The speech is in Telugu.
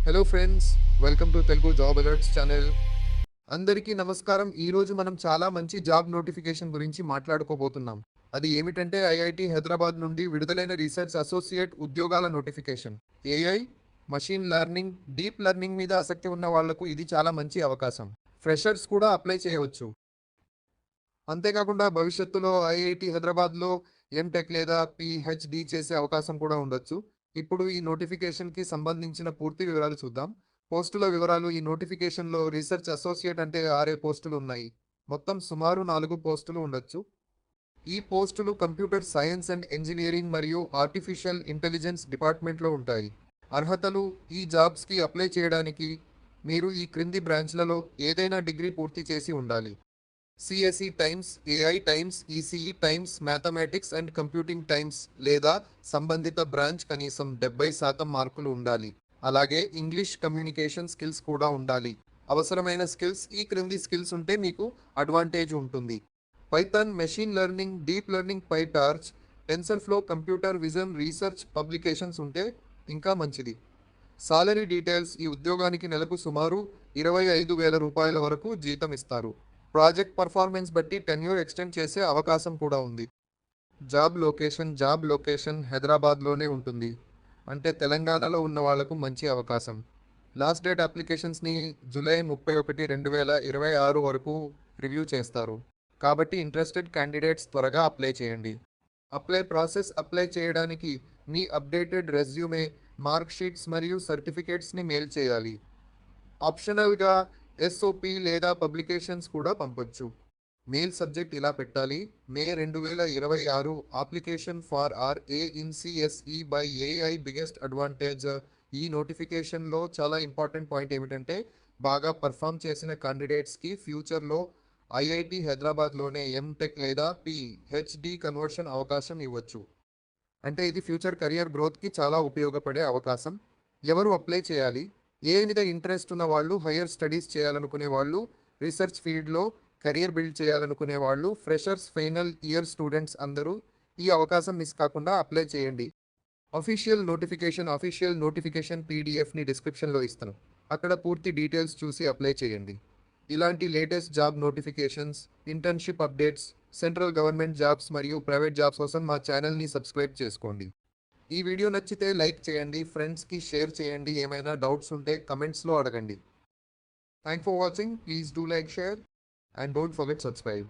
Hello friends, welcome to Telugu job alerts channel. అందరికీ నమస్కారం. ఈరోజు మనం చాలా మంచి జాబ్ నోటిఫికేషన్ గురించి మాట్లాడుకోబోతున్నాం. అది ఏమిటంటే ఐఐటి హైదరాబాద్ నుండి విడుదలైన రీసెర్చ్ అసోసియేట్ ఉద్యోగాల notification. AI, machine learning, deep learning మీద ఆసక్తి ఉన్న వాళ్లకు ఇది చాలా మంచి అవకాశం. ఫ్రెషర్స్ కూడా అప్లై చేయవచ్చు. అంతేకాకుండా భవిష్యత్తులో ఐఐటి హైదరాబాద్లో ఎంటెక్ లేదా పిహెచ్డి చేసే అవకాశం కూడా ఉండొచ్చు. ఇప్పుడు ఈ నోటిఫికేషన్కి సంబంధించిన పూర్తి వివరాలు చూద్దాం. పోస్టుల వివరాలు. ఈ నోటిఫికేషన్లో రీసెర్చ్ అసోసియేట్ అంటే 6 పోస్టులు ఉన్నాయి. మొత్తం సుమారు 4 పోస్టులు ఉండొచ్చు. ఈ పోస్టులు కంప్యూటర్ సైన్స్ అండ్ ఇంజనీరింగ్ మరియు ఆర్టిఫిషియల్ ఇంటెలిజెన్స్ డిపార్ట్మెంట్లో ఉంటాయి. అర్హతలు. ఈ జాబ్స్కి అప్లై చేయడానికి మీరు ఈ క్రింది బ్రాంచ్లలో ఏదైనా డిగ్రీ పూర్తి చేసి ఉండాలి. CSE times, AI times, ECE times, mathematics and computing times లేదా సంబంధిత బ్రాంచ్ కనీసం 70% మార్కులు ఉండాలి. అలాగే ఇంగ్లీష్ కమ్యూనికేషన్ స్కిల్స్ కూడా ఉండాలి. అవసరమైన స్కిల్స్. ఈ క్రింది స్కిల్స్ ఉంటే మీకు అడ్వాంటేజ్ ఉంటుంది. Python, machine learning, deep learning, PyTorch, TensorFlow, computer vision, research publications ఉంటే ఇంకా మంచిది. Salary details. ఈ ఉద్యోగానికి నెలకు సుమారు 25,000 రూపాయల వరకు జీతం ఇస్తారు. ప్రాజెక్ట్ పర్ఫార్మెన్స్ బట్టి టెన్యూర్ ఎక్స్టెండ్ చేసే అవకాశం కూడా ఉంది. జాబ్ లొకేషన్ హైదరాబాద్లోనే ఉంటుంది. అంటే తెలంగాణలో ఉన్న వాళ్లకు మంచి అవకాశం. లాస్ట్ డేట్ అప్లికేషన్స్ని జూలై 31, 2026 వరకు రివ్యూ చేస్తారు. కాబట్టి ఇంట్రెస్టెడ్ క్యాండిడేట్స్ త్వరగా అప్లై చేయండి. Apply process. అప్లై చేయడానికి మీ అప్డేటెడ్ రెజ్యూమే, మార్క్ షీట్స్ మరియు సర్టిఫికేట్స్ని మెయిల్ చేయాలి. ఆప్షనల్గా ఎస్ఓపి లేదా పబ్లికేషన్స్ కూడా పంపొచ్చు. మెయిల్ సబ్జెక్ట్ ఇలా పెట్టాలి: May 2026 application for RA in CSE by AI biggest advantage. ఈ నోటిఫికేషన్లో చాలా ఇంపార్టెంట్ పాయింట్ ఏమిటంటే బాగా పర్ఫామ్ చేసిన క్యాండిడేట్స్కి ఫ్యూచర్లో ఐఐటి హైదరాబాద్లోనే ఎంటెక్ లేదా పిహెచ్డి కన్వర్షన్ అవకాశం ఇవ్వచ్చు. అంటే ఇది ఫ్యూచర్ కెరియర్ గ్రోత్కి చాలా ఉపయోగపడే అవకాశం. ఎవరు అప్లై చేయాలి? ఏ మీద ఇంట్రెస్ట్ ఉన్న వాళ్ళు, హైయర్ స్టడీస్ చేయాలనుకునే వాళ్ళు, రీసెర్చ్ ఫీల్డ్లో కెరియర్ బిల్డ్ చేయాలనుకునే వాళ్ళు, ఫ్రెషర్స్, ఫైనల్ ఇయర్ స్టూడెంట్స్ అందరూ ఈ అవకాశం మిస్ కాకుండా అప్లై చేయండి. అఫీషియల్ నోటిఫికేషన్ పీడిఎఫ్ని డిస్క్రిప్షన్లో ఇస్తాను. అక్కడ పూర్తి డీటెయిల్స్ చూసి అప్లై చేయండి. ఇలాంటి latest job notifications, internship updates, central government jobs మరియు ప్రైవేట్ జాబ్స్ కోసం మా ఛానల్ని సబ్స్క్రైబ్ చేసుకోండి. ఈ వీడియో నచ్చితే లైక్ చేయండి, ఫ్రెండ్స్కి షేర్ చేయండి. ఏమైనా డౌట్స్ ఉంటే కమెంట్స్లో అడగండి. Thank for watching. Please do like, share and don't forget subscribe.